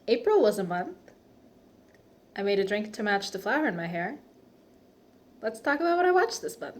April was a month. I made a drink to match the flower in my hair. Let's talk about what I watched this month.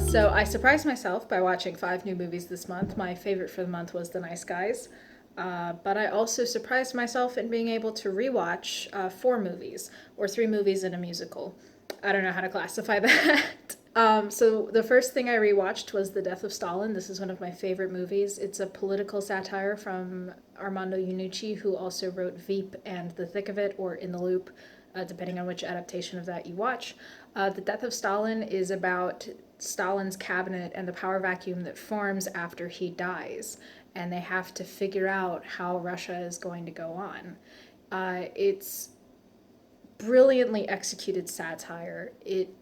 So I surprised myself by watching 5 new movies this month. My favorite for the month was The Nice Guys. But I also surprised myself in being able to rewatch 4 movies, or 3 movies and a musical. I don't know how to classify that. So the first thing I rewatched was The Death of Stalin. This is one of my favorite movies. It's a political satire from Armando Iannucci, who also wrote Veep and The Thick of It, or In the Loop, depending on which adaptation of that you watch. The Death of Stalin is about Stalin's cabinet and the power vacuum that forms after he dies, and they have to figure out how Russia is going to go on. It's brilliantly executed satire. It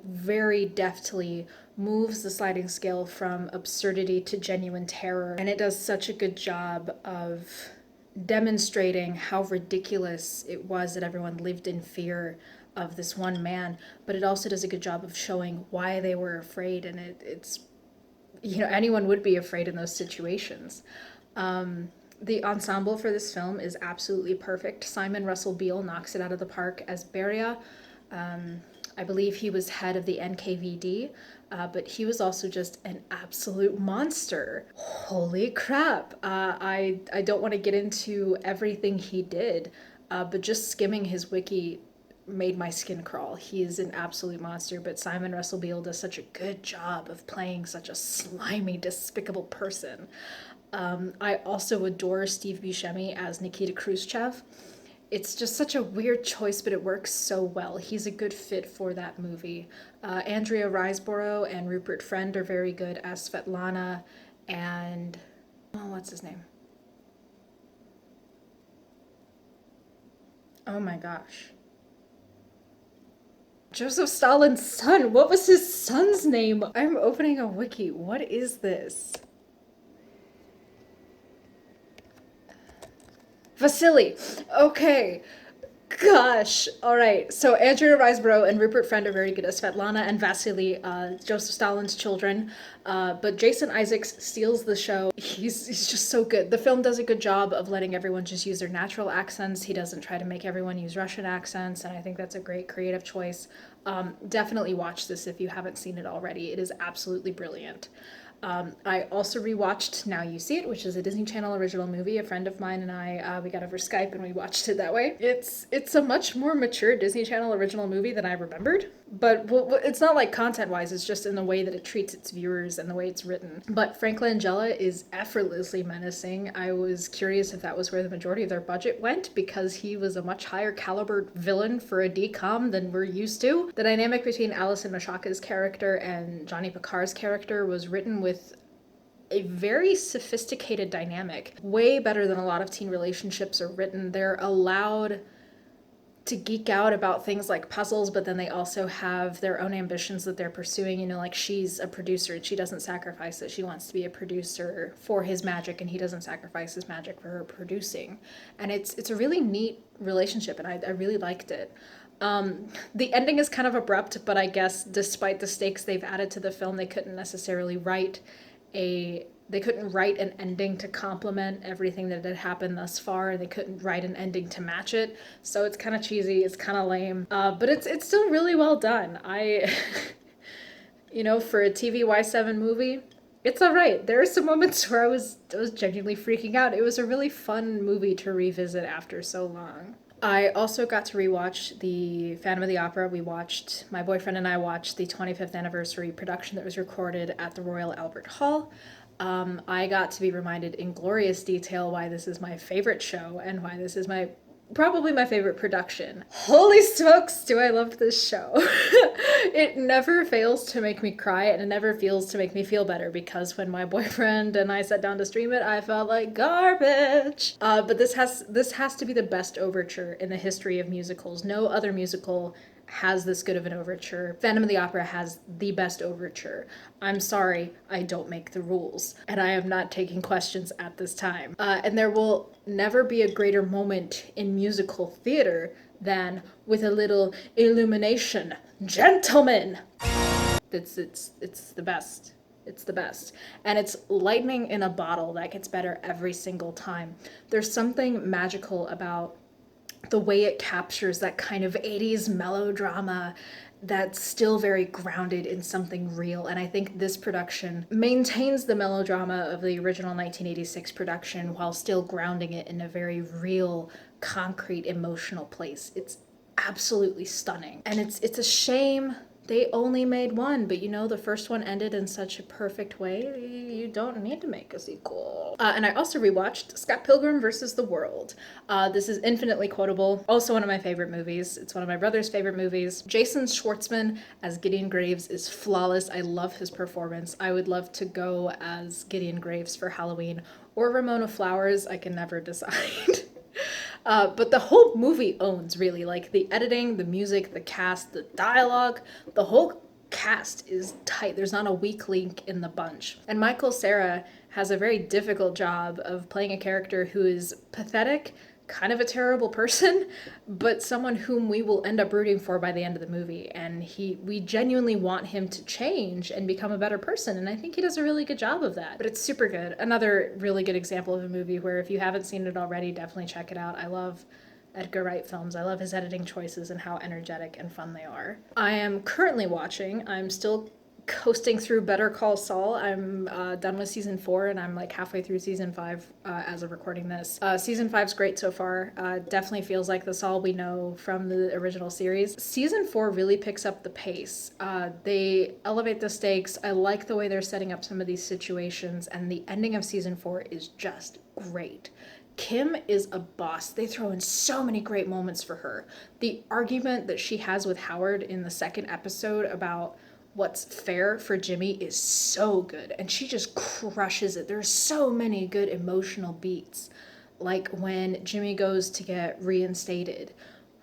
very deftly moves the sliding scale from absurdity to genuine terror, and it does such a good job of demonstrating how ridiculous it was that everyone lived in fear of this one man, but it also does a good job of showing why they were afraid, and it's anyone would be afraid in those situations. The ensemble for this film is absolutely perfect. Simon Russell Beale knocks it out of the park as Beria. I believe he was head of the NKVD, but he was also just an absolute monster. Holy crap. I don't want to get into everything he did, but just skimming his wiki made my skin crawl. He is an absolute monster, but Simon Russell Beale does such a good job of playing such a slimy, despicable person. I also adore Steve Buscemi as Nikita Khrushchev. It's just such a weird choice, but it works so well. He's a good fit for that movie. Andrea Riseborough and Rupert Friend are very good as Svetlana and... oh, what's his name? Oh my gosh. Joseph Stalin's son. What was his son's name? I'm opening a wiki. What is this? Vasily. Okay. Gosh. All right. So Andrea Riseborough and Rupert Friend are very good as Svetlana and Vasily, Joseph Stalin's children. But Jason Isaacs steals the show. He's just so good. The film does a good job of letting everyone just use their natural accents. He doesn't try to make everyone use Russian accents, and I think that's a great creative choice. Definitely watch this if you haven't seen it already. It is absolutely brilliant. I also rewatched Now You See It, which is a Disney Channel original movie. A friend of mine and I, we got over Skype and we watched it that way. It's a much more mature Disney Channel original movie than I remembered. But it's not like content-wise, it's just in the way that it treats its viewers and the way it's written. But Frank Langella is effortlessly menacing. I was curious if that was where the majority of their budget went, because he was a much higher caliber villain for a DCOM than we're used to. The dynamic between Alison Mashaka's character and Johnny Picar's character was written with a very sophisticated dynamic, way better than a lot of teen relationships are written. They're allowed to geek out about things like puzzles, but then they also have their own ambitions that they're pursuing. Like she's a producer and she doesn't sacrifice it. She wants to be a producer for his magic, and he doesn't sacrifice his magic for her producing. And it's a really neat relationship, and I really liked it. The ending is kind of abrupt, but I guess despite the stakes they've added to the film, they couldn't necessarily write an ending to complement everything that had happened thus far. They couldn't write an ending to match it. So it's kind of cheesy, it's kind of lame. But it's still really well done. For a TVY7 movie, it's all right. There are some moments where I was genuinely freaking out. It was a really fun movie to revisit after so long. I also got to rewatch the Phantom of the Opera. My boyfriend and I watched the 25th anniversary production that was recorded at the Royal Albert Hall. I got to be reminded in glorious detail why this is my favorite show and why this is probably my favorite production. Holy smokes, do I love this show. It never fails to make me cry, and it never fails to make me feel better, because when my boyfriend and I sat down to stream it, I felt like garbage. But this has to be the best overture in the history of musicals. No other musical has this good of an overture. Phantom of the Opera has the best overture. I'm sorry, I don't make the rules, and I am not taking questions at this time. And there will never be a greater moment in musical theater than with a little illumination. Gentlemen! It's the best. It's the best. And it's lightning in a bottle that gets better every single time. There's something magical about the way it captures that kind of 80s melodrama that's still very grounded in something real. And I think this production maintains the melodrama of the original 1986 production while still grounding it in a very real, concrete, emotional place. It's absolutely stunning. And it's a shame they only made one, but the first one ended in such a perfect way. You don't need to make a sequel. And I also rewatched Scott Pilgrim versus the World. This is infinitely quotable. Also one of my favorite movies. It's one of my brother's favorite movies. Jason Schwartzman as Gideon Graves is flawless. I love his performance. I would love to go as Gideon Graves for Halloween or Ramona Flowers. I can never decide. But the whole movie owns, really, like the editing, the music, the cast, the dialogue, the whole cast is tight. There's not a weak link in the bunch. And Michael Cera has a very difficult job of playing a character who is pathetic, kind of a terrible person, but someone whom we will end up rooting for by the end of the movie. And we genuinely want him to change and become a better person. And I think he does a really good job of that. But it's super good. Another really good example of a movie where if you haven't seen it already, definitely check it out. I love Edgar Wright films. I love his editing choices and how energetic and fun they are. I'm still coasting through Better Call Saul. I'm done with season 4 and I'm like halfway through season 5 as of recording this. Season 5's great so far. Definitely feels like the Saul we know from the original series. Season 4 really picks up the pace. They elevate the stakes. I like the way they're setting up some of these situations, and the ending of season 4 is just great. Kim is a boss. They throw in so many great moments for her. The argument that she has with Howard in the second episode about what's fair for Jimmy is so good, and she just crushes it. There's so many good emotional beats, like when Jimmy goes to get reinstated,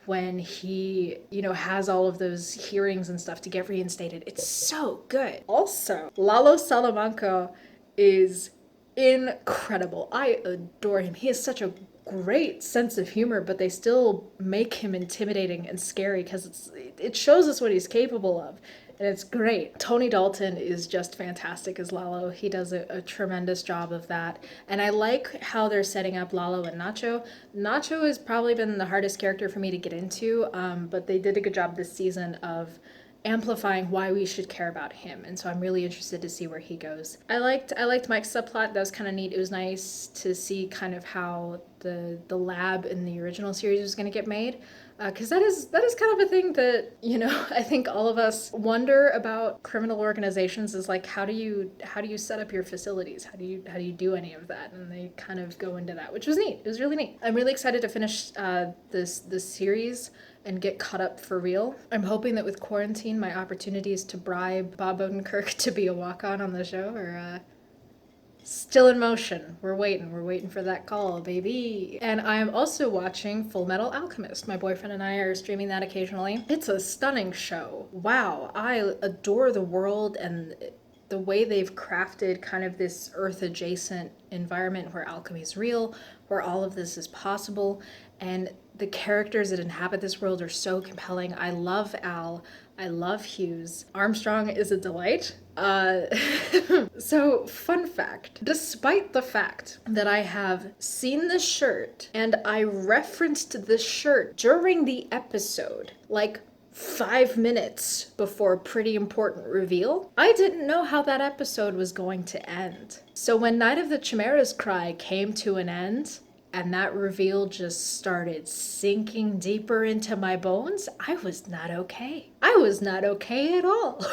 when he, has all of those hearings and stuff to get reinstated. It's so good. Also, Lalo Salamanca is incredible. I adore him. He has such a great sense of humor, but they still make him intimidating and scary because it shows us what he's capable of. And it's great. Tony Dalton is just fantastic as Lalo. He does a tremendous job of that. And I like how they're setting up Lalo and Nacho. Nacho has probably been the hardest character for me to get into, but they did a good job this season of amplifying why we should care about him, and so I'm really interested to see where he goes. I liked Mike's subplot. That was kind of neat. It was nice to see kind of how the lab in the original series was going to get made, because that is kind of a thing that I think all of us wonder about criminal organizations, is like how do you set up your facilities? How do you do any of that? And they kind of go into that, which was neat. It was really neat. I'm really excited to finish this series and get caught up for real. I'm hoping that with quarantine, my opportunities to bribe Bob Odenkirk to be a walk-on on the show are still in motion. We're waiting for that call, baby. And I'm also watching Full Metal Alchemist. My boyfriend and I are streaming that occasionally. It's a stunning show. Wow, I adore the world and the way they've crafted kind of this Earth-adjacent environment where alchemy is real, where all of this is possible, and the characters that inhabit this world are so compelling. I love Al. I love Hughes. Armstrong is a delight. So, fun fact. Despite the fact that I have seen this shirt and I referenced this shirt during the episode, like 5 minutes before a pretty important reveal, I didn't know how that episode was going to end. So when Night of the Chimera's Cry came to an end, and that reveal just started sinking deeper into my bones, I was not okay. I was not okay at all.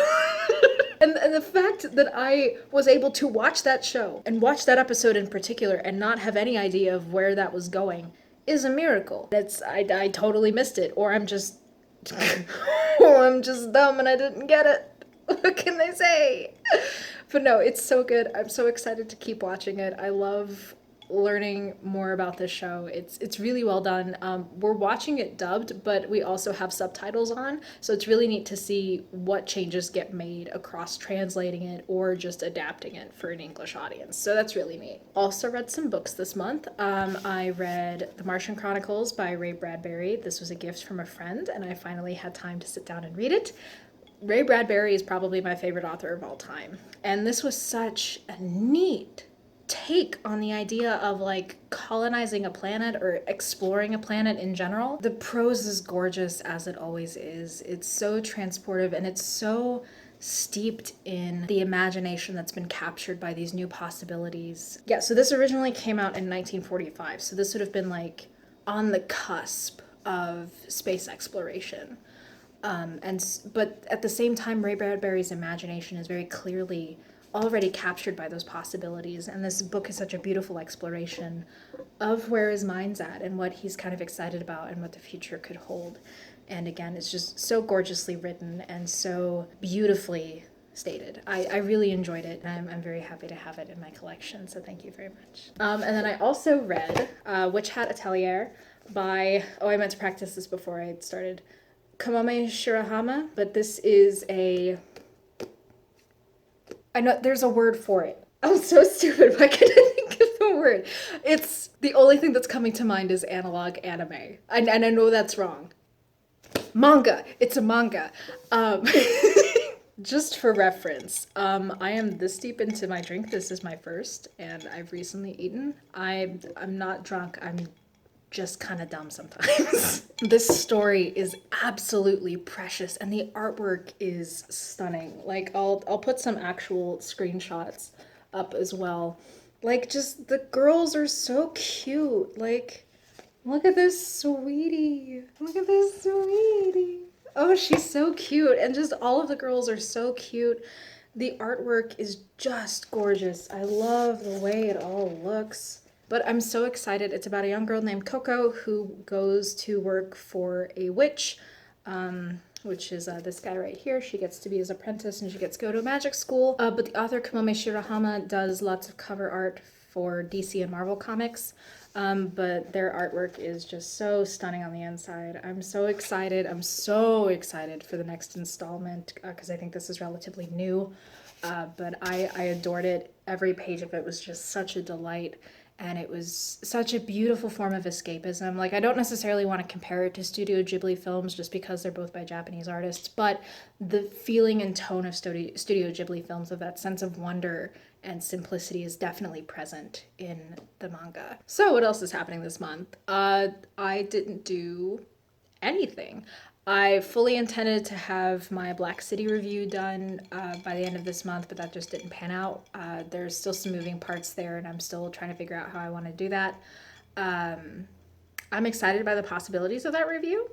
And the fact that I was able to watch that show, and watch that episode in particular, and not have any idea of where that was going, is a miracle. I totally missed it, or I'm just dumb and I didn't get it. What can I say? But no, it's so good. I'm so excited to keep watching it. I love learning more about this show. It's really well done. We're watching it dubbed, but we also have subtitles on, so it's really neat to see what changes get made across translating it or just adapting it for an English audience. So that's really neat. Also read some books this month. I read The Martian Chronicles by Ray Bradbury. This was a gift from a friend, and I finally had time to sit down and read it. Ray Bradbury is probably my favorite author of all time. And this was such a neat take on the idea of like colonizing a planet or exploring a planet in general. The prose is gorgeous, as it always is. It's so transportive and it's so steeped in the imagination that's been captured by these new possibilities. Yeah, so this originally came out in 1945. So this would have been like on the cusp of space exploration. But at the same time, Ray Bradbury's imagination is very clearly already captured by those possibilities, and this book is such a beautiful exploration of where his mind's at and what he's kind of excited about and what the future could hold. And again, it's just so gorgeously written and so beautifully stated. I really enjoyed it, and I'm very happy to have it in my collection, so thank you very much. And then I also read Witch Hat Atelier by, I meant to practice this before I started, Kamome Shirahama, but this is I know there's a word for it. I'm so stupid, why can't I think of the word? It's, the only thing that's coming to mind is analog anime. And I know that's wrong. Manga, it's a manga. Just for reference, I am this deep into my drink. This is my first, and I've recently eaten. I'm not drunk, I'm just kind of dumb sometimes. This story is absolutely precious and the artwork is stunning. Like I'll put some actual screenshots up as well. Like just the girls are so cute. Like look at this sweetie. Look at this sweetie. Oh, she's so cute, and just all of the girls are so cute. The artwork is just gorgeous. I love the way it all looks. But I'm so excited. It's about a young girl named Coco who goes to work for a witch, which is this guy right here. She gets to be his apprentice and she gets to go to a magic school. But the author Kamome Shirahama does lots of cover art for DC and Marvel comics. But their artwork is just so stunning on the inside. I'm so excited. I'm so excited for the next installment because I think this is relatively new. But I adored it. Every page of it was just such a delight. And it was such a beautiful form of escapism. Like, I don't necessarily want to compare it to Studio Ghibli films just because they're both by Japanese artists, but the feeling and tone of Studio Ghibli films, of that sense of wonder and simplicity, is definitely present in the manga. So what else is happening this month? I didn't do anything. I fully intended to have my Black City review done by the end of this month, but that just didn't pan out. There's still some moving parts there, and I'm still trying to figure out how I want to do that. I'm excited by the possibilities of that review.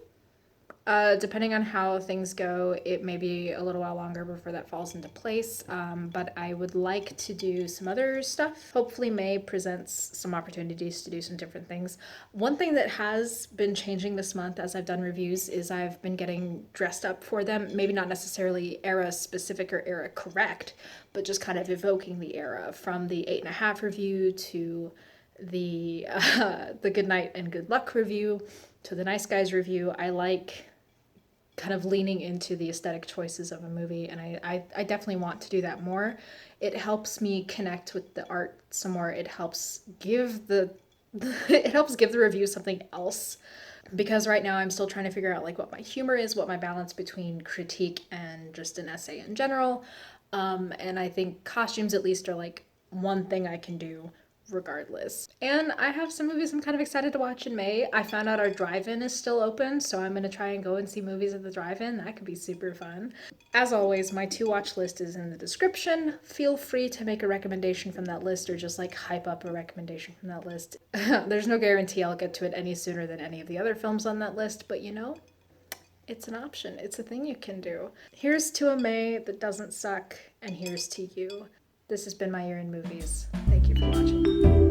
Depending on how things go, it may be a little while longer before that falls into place, but I would like to do some other stuff. Hopefully May presents some opportunities to do some different things. One thing that has been changing this month as I've done reviews is I've been getting dressed up for them, maybe not necessarily era specific or era correct, but just kind of evoking the era, from the 8.5 review to the Good Night and Good Luck review to the Nice Guys review. I like kind of leaning into the aesthetic choices of a movie, and I definitely want to do that more. It helps me connect with the art some more. It helps give the review something else, because right now I'm still trying to figure out like what my humor is, what my balance between critique and just an essay in general. And I think costumes at least are like one thing I can do regardless. And I have some movies I'm kind of excited to watch in May. I found out our drive-in is still open, so I'm going to try and go and see movies at the drive-in. That could be super fun. As always, my to-watch list is in the description. Feel free to make a recommendation from that list, or just like hype up a recommendation from that list. There's no guarantee I'll get to it any sooner than any of the other films on that list, but you know, it's an option. It's a thing you can do. Here's to a May that doesn't suck, and here's to you. This has been my year in movies. Thank you for watching.